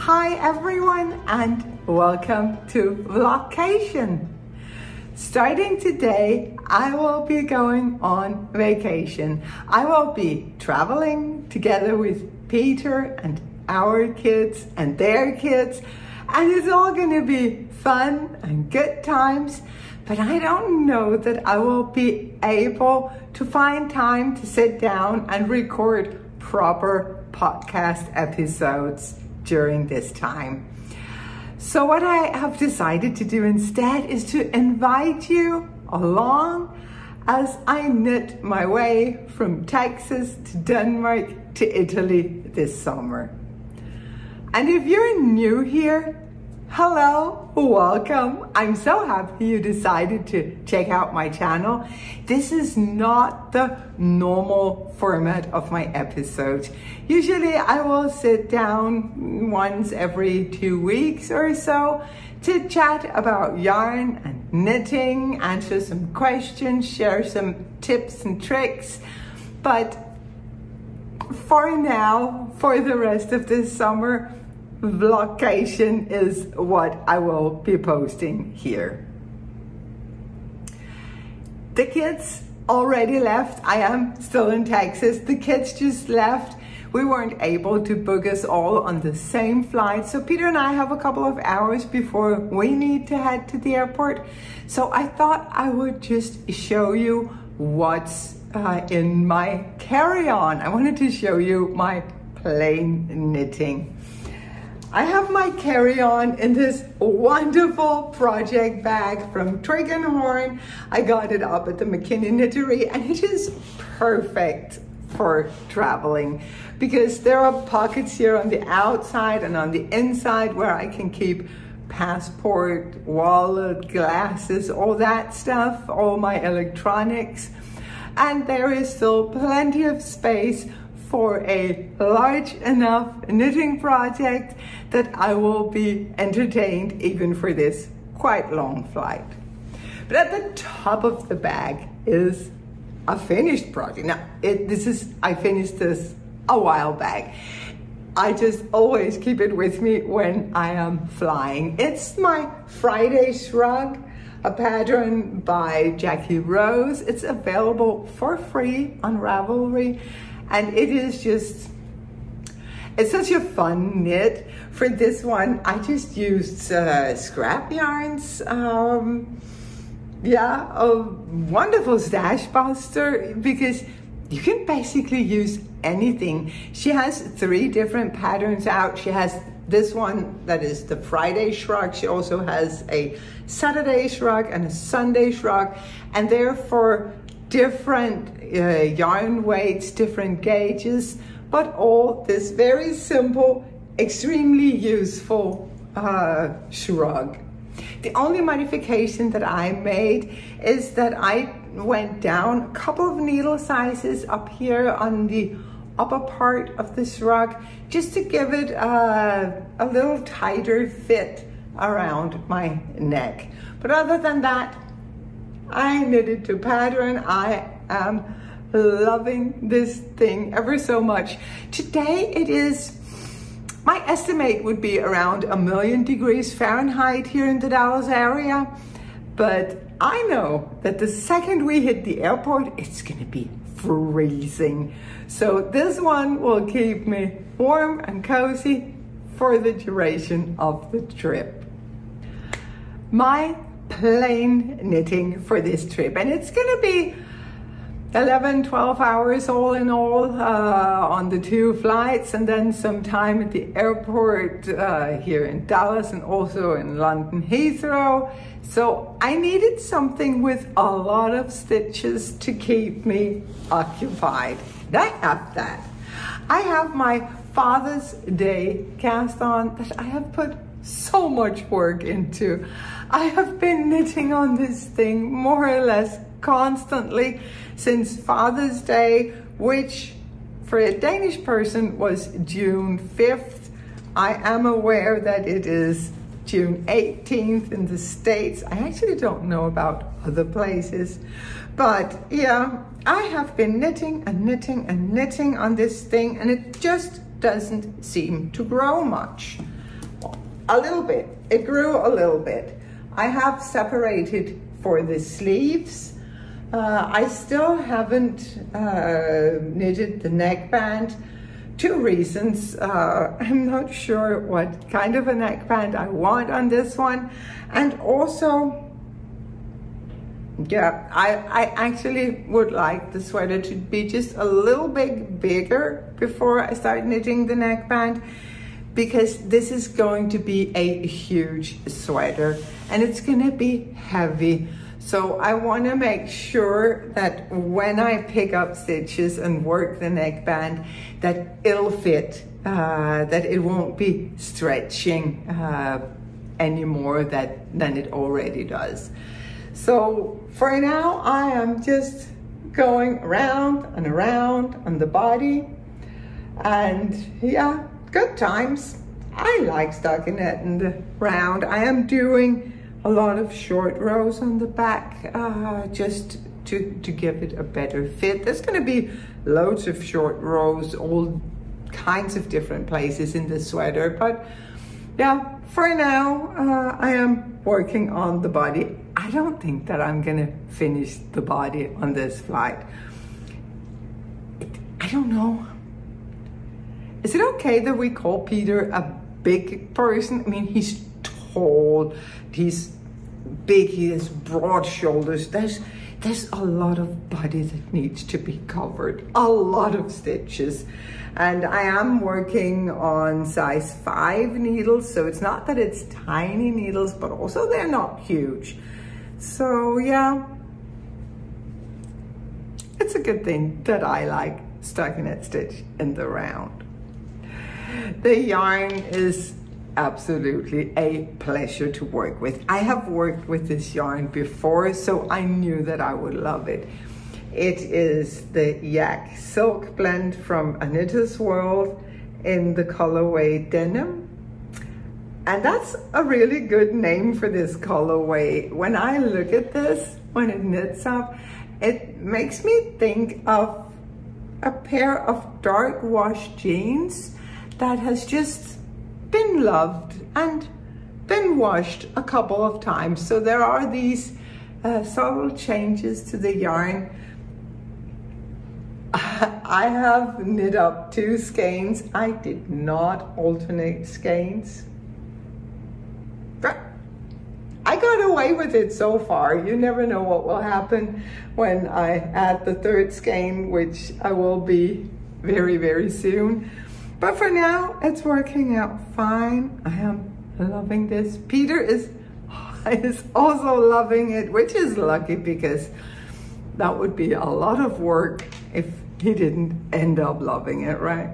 Hi everyone and welcome to Vlogcation. Starting today, I will be going on vacation. I will be traveling together with Peter and our kids and their kids, and it's all going to be fun and good times. But I don't know that I will be able to find time to sit down and record proper podcast episodes during this time. So what I have decided to do instead is to invite you along as I knit my way from Texas to Denmark to Italy this summer. And if you're new here, hello, welcome. I'm so happy you decided to check out my channel. This is not the normal format of my episodes. Usually I will sit down once every 2 weeks or so to chat about yarn and knitting, answer some questions, share some tips and tricks. But for now, for the rest of this summer, Vlogcation is what I will be posting here. The kids already left. I am still in Texas. The kids just left. We weren't able to book us all on the same flight. So Peter and I have a couple of hours before we need to head to the airport. So I thought I would just show you what's in my carry-on. I wanted to show you my plain knitting. I have my carry-on in this wonderful project bag from Twig and Horn. I got it up at the McKinney Knittery, and it is perfect for traveling because there are pockets here on the outside and on the inside where I can keep passport, wallet, glasses, all that stuff, all my electronics. And there is still plenty of space for a large enough knitting project that I will be entertained even for this quite long flight. But at the top of the bag is a finished project. Now, I finished this a while back. I just always keep it with me when I am flying. It's my Friday Shrug, a pattern by Jackie Rose. It's available for free on Ravelry. And it is just, it's such a fun knit. For this one, I just used scrap yarns. Yeah, a wonderful stash buster because you can basically use anything. She has 3 different patterns out. She has this one that is the Friday Shrug. She also has a Saturday Shrug and a Sunday Shrug. And therefore, different yarn weights, different gauges, but all this very simple, extremely useful shrug. The only modification that I made is that I went down a couple of needle sizes up here on the upper part of the shrug just to give it a little tighter fit around my neck. But other than that, I knitted to pattern. I am loving this thing ever so much. Today it is, my estimate would be around 1,000,000 degrees Fahrenheit here in the Dallas area. But I know that the second we hit the airport, it's gonna be freezing. So this one will keep me warm and cozy for the duration of the trip. My plain knitting for this trip, and it's gonna be 11-12 hours all in all on the 2 flights, and then some time at the airport here in Dallas and also in London Heathrow. So I needed something with a lot of stitches to keep me occupied. And I have that. I have my Father's Day cast on that I have put so much work into. I have been knitting on this thing more or less constantly since Father's Day, which for a Danish person was June 5th. I am aware that it is June 18th in the States. I actually don't know about other places, but yeah, I have been knitting and knitting and knitting on this thing, and it just doesn't seem to grow much. a little bit. It grew a little bit. I have separated for the sleeves. I still haven't knitted the neckband. 2 reasons. I'm not sure what kind of a neckband I want on this one. And also, yeah, I actually would like the sweater to be just a little bit bigger before I start knitting the neckband, because this is going to be a huge sweater and it's gonna be heavy. So I wanna make sure that when I pick up stitches and work the neckband, that it'll fit, that it won't be stretching any more than it already does. So for now, I am just going around and around on the body, and yeah, good times. I like stockinette around. I am doing a lot of short rows on the back, just to give it a better fit. There's gonna be loads of short rows, all kinds of different places in the sweater, but yeah, for now, I am working on the body. I don't think that I'm gonna finish the body on this flight. I don't know. Is it okay that we call Peter a big person? I mean, he's tall, he's big, he has broad shoulders. There's a lot of body that needs to be covered, a lot of stitches. And I am working on size 5 needles, so it's not that it's tiny needles, but also they're not huge. So yeah, it's a good thing that I like stockinette stitch in the round. The yarn is absolutely a pleasure to work with. I have worked with this yarn before, so I knew that I would love it. It is the Yak Silk blend from A Knitter's World in the colorway Denim. And that's a really good name for this colorway. When I look at this, when it knits up, it makes me think of a pair of dark wash jeans that has just been loved and been washed a couple of times. So there are these subtle changes to the yarn. I have knit up 2 skeins. I did not alternate skeins. I got away with it so far. You never know what will happen when I add the 3rd skein, which I will be very, very soon. But for now, it's working out fine. I am loving this. Peter is also loving it, which is lucky because that would be a lot of work if he didn't end up loving it, right?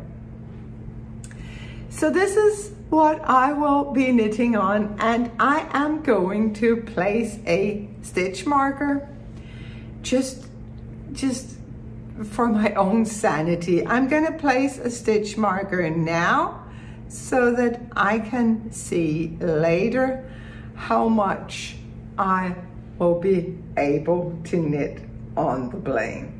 So this is what I will be knitting on, and I am going to place a stitch marker just for my own sanity. I'm gonna place a stitch marker now so that I can see later how much I will be able to knit on the plane.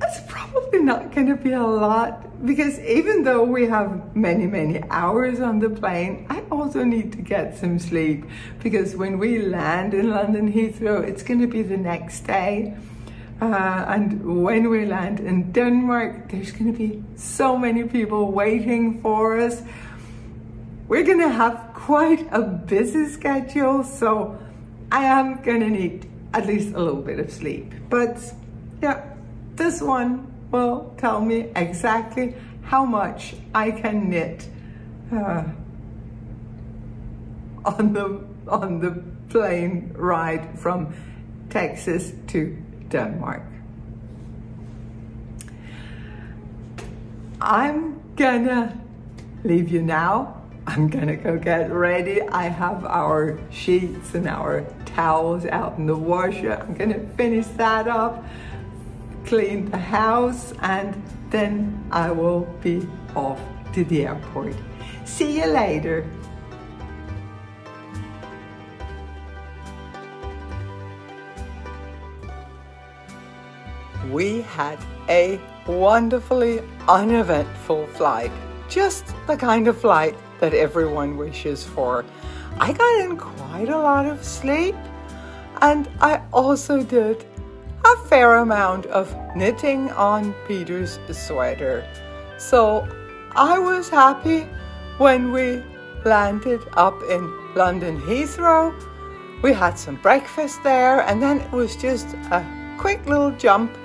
It's probably not gonna be a lot, because even though we have many hours on the plane, I also need to get some sleep, because when we land in London Heathrow, it's gonna be the next day. And when we land in Denmark, there's gonna be so many people waiting for us. We're gonna have quite a busy schedule, so I am gonna need at least a little bit of sleep. But yeah, this one will tell me exactly how much I can knit on the plane ride from Texas to Denmark. I'm gonna leave you now. I'm gonna go get ready. I have our sheets and our towels out in the washer. I'm gonna finish that up, clean the house, and then I will be off to the airport. See you later. We had a wonderfully uneventful flight just the kind of flight that everyone wishes for. I got in quite a lot of sleep, and I also did a fair amount of knitting on Peter's sweater. So I was happy when we landed up in London Heathrow. We had some breakfast there, and then it was just a quick little jump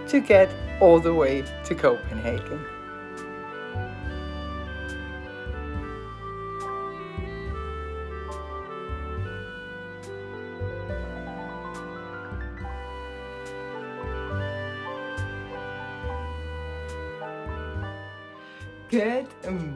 to get all the way to Copenhagen. Good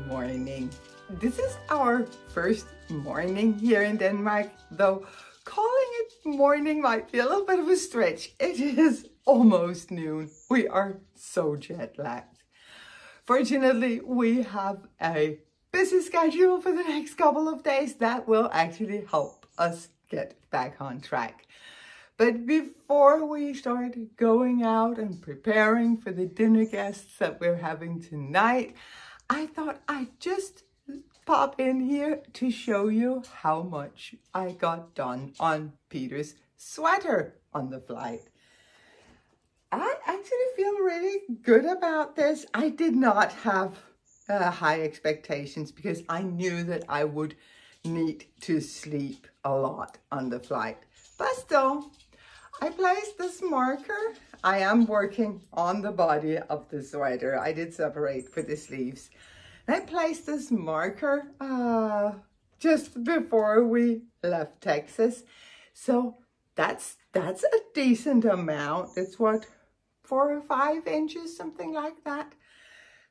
morning. This is our first morning here in Denmark, though calling it morning might be a little bit of a stretch. It is almost noon. We are so jet lagged. Fortunately, we have a busy schedule for the next couple of days that will actually help us get back on track. But before we start going out and preparing for the dinner guests that we're having tonight, I thought I'd just pop in here to show you how much I got done on Peter's sweater on the flight. I actually feel really good about this. I did not have high expectations because I knew that I would need to sleep a lot on the flight. But still, I placed this marker. I am working on the body of the sweater. I did separate for the sleeves. I placed this marker just before we left Texas. So that's a decent amount. It's what, 4 or 5 inches, something like that.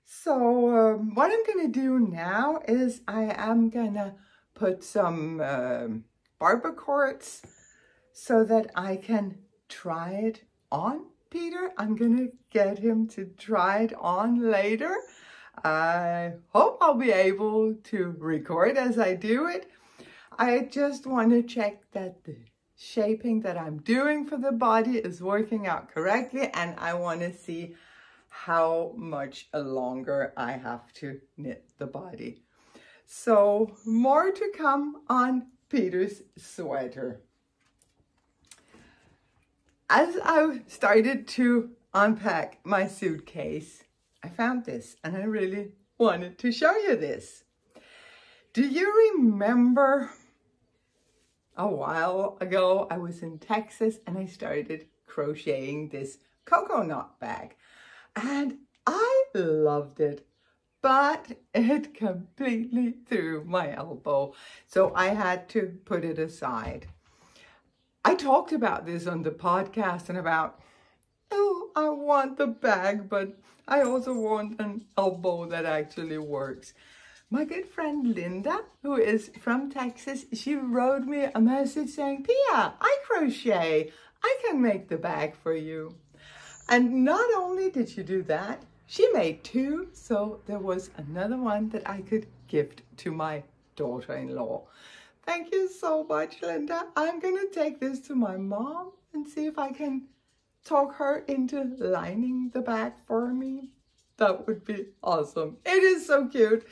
So what I'm gonna do now is I am gonna put some barber cords so that I can try it on Peter. I'm gonna get him to try it on later. I hope I'll be able to record as I do it. I just want to check that the shaping that I'm doing for the body is working out correctly, and I want to see how much longer I have to knit the body. So more to come on Peter's sweater. As I started to unpack my suitcase, I found this and I really wanted to show you this. Do you remember a while ago I was in Texas and I started crocheting this coconut bag, and I loved it, but it completely threw my elbow, so I had to put it aside. I talked about this on the podcast and about, oh, I want the bag, but I also want an elbow that actually works. My good friend Linda, who is from Texas, she wrote me a message saying, Pia, I crochet. I can make the bag for you. And not only did she do that, she made 2. So there was another one that I could gift to my daughter-in-law. Thank you so much, Linda. I'm going to take this to my mom and see if I can talk her into lining the bag for me. That would be awesome. It is so cute.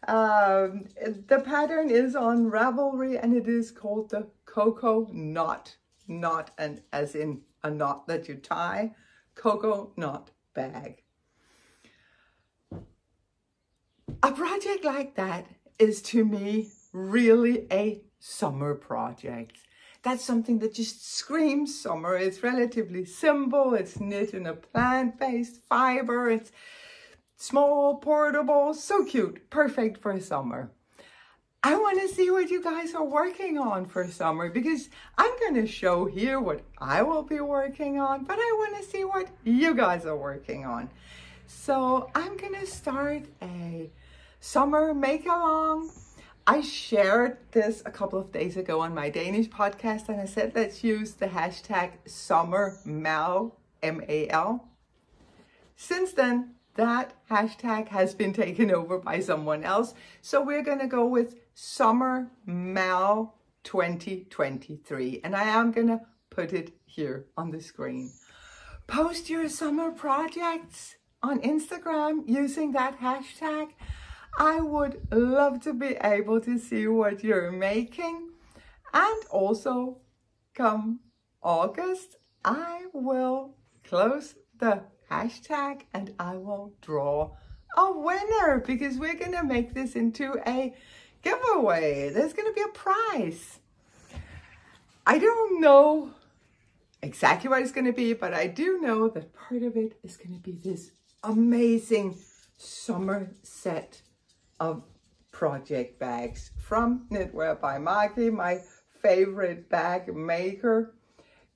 The pattern is on Ravelry and it is called the Cocoa Knot. Knot, and as in a knot that you tie. Cocoa Knot bag. A project like that is to me really a summer project. That's something that just screams summer. It's relatively simple. It's knit in a plant-based fiber. It's small, portable, so cute. Perfect for summer. I want to see what you guys are working on for summer, because I'm going to show here what I will be working on, but I want to see what you guys are working on. So I'm going to start a summer make-along. I shared this a couple of days ago on my Danish podcast, and I said, let's use the hashtag SummerMal, M-A-L. Since then, that hashtag has been taken over by someone else. So we're going to go with SummerMal 2023. And I am going to put it here on the screen. Post your summer projects on Instagram using that hashtag. I would love to be able to see what you're making. And also, come August, I will close the hashtag and I will draw a winner, because we're going to make this into a giveaway. There's going to be a prize. I don't know exactly what it's going to be, but I do know that part of it is going to be this amazing summer set of project bags from Knitwear by Maggie, my favorite bag maker.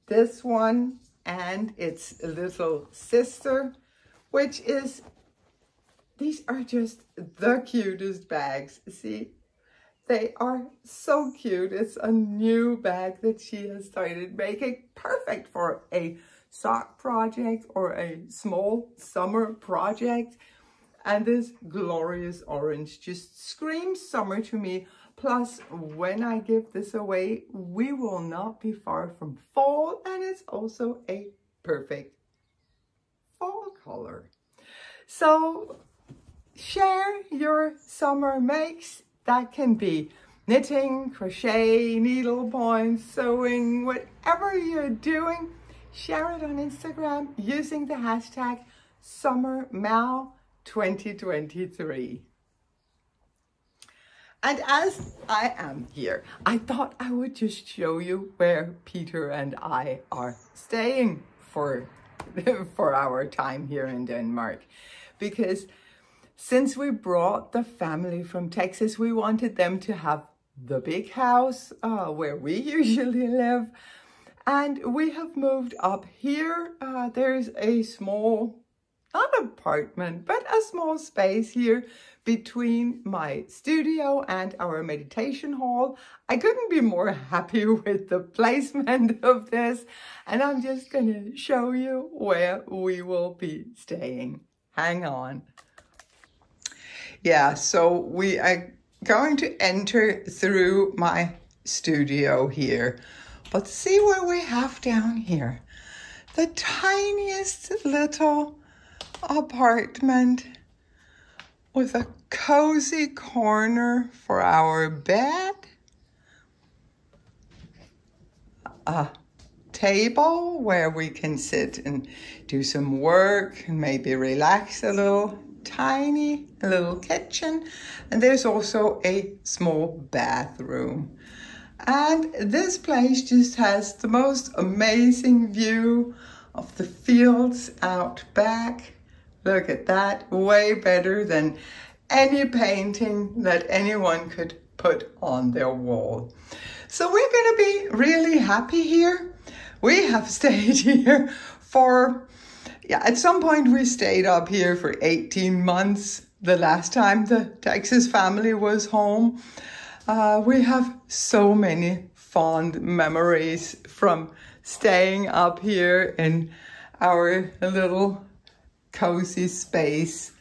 This one and its little sister, which is, these are just the cutest bags. See, they are so cute. It's a new bag that she has started making, perfect for a sock project or a small summer project. And this glorious orange just screams summer to me. Plus, when I give this away, we will not be far from fall, and it's also a perfect fall color. So share your summer makes. That can be knitting, crochet, needlepoint, sewing, whatever you're doing. Share it on Instagram using the hashtag SummerMal2023. And as I am here, I thought I would just show you where Peter and I are staying for our time here in Denmark. Because since we brought the family from Texas, we wanted them to have the big house where we usually live. And we have moved up here. There's a small, not apartment, but a small space here between my studio and our meditation hall. I couldn't be more happy with the placement of this, and I'm just going to show you where we will be staying. Hang on. Yeah, so we are going to enter through my studio here, but see what we have down here. The tiniest little apartment with a cozy corner for our bed, a table where we can sit and do some work and maybe relax a little, tiny little kitchen, and there's also a small bathroom. And this place just has the most amazing view of the fields out back. Look at that, way better than any painting that anyone could put on their wall. So we're going to be really happy here. We have stayed here for, at some point we stayed up here for 18 months. The last time the Texas family was home. We have so many fond memories from staying up here in our little cozy space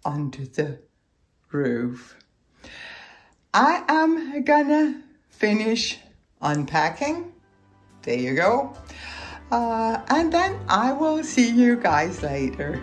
under the roof. I am gonna finish unpacking. There you go. And then I will see you guys later.